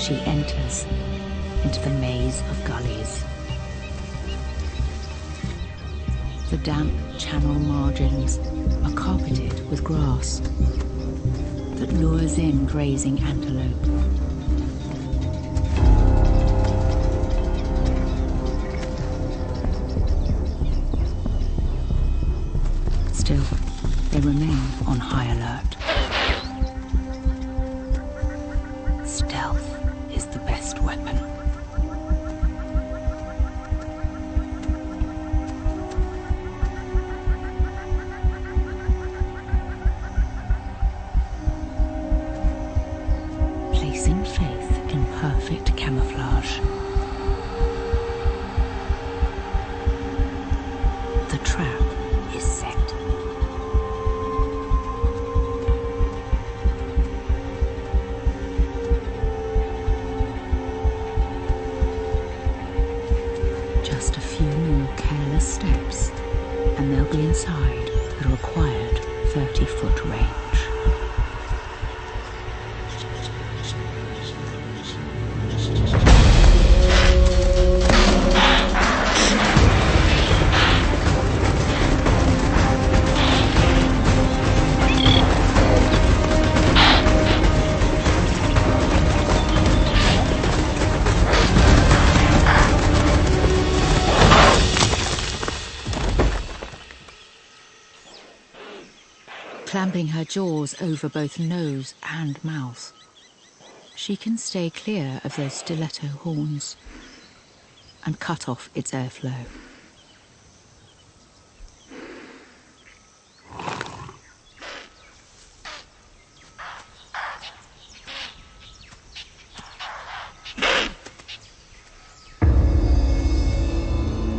she enters into the maze of gullies. The damp channel margins are carpeted with grass that lures in grazing antelope. Still, they remain on high alert. Stealth is the best weapon. Placing faith in perfect camouflage. The trap is set. Just a few more careless steps, and they'll be inside the required 30-foot range. Clamping her jaws over both nose and mouth, she can stay clear of those stiletto horns and cut off its airflow.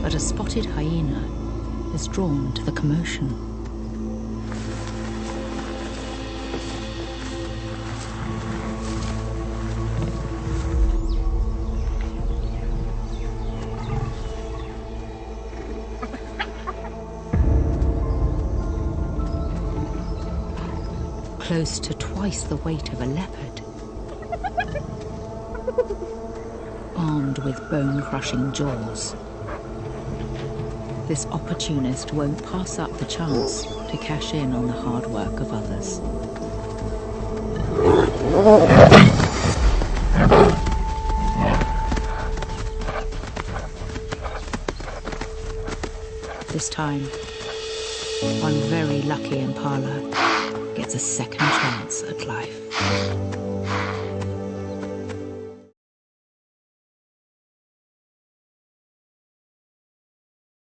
But a spotted hyena is drawn to the commotion. Close to twice the weight of a leopard, armed with bone-crushing jaws. This opportunist won't pass up the chance to cash in on the hard work of others. This time, one very lucky impala gets a second chance at life.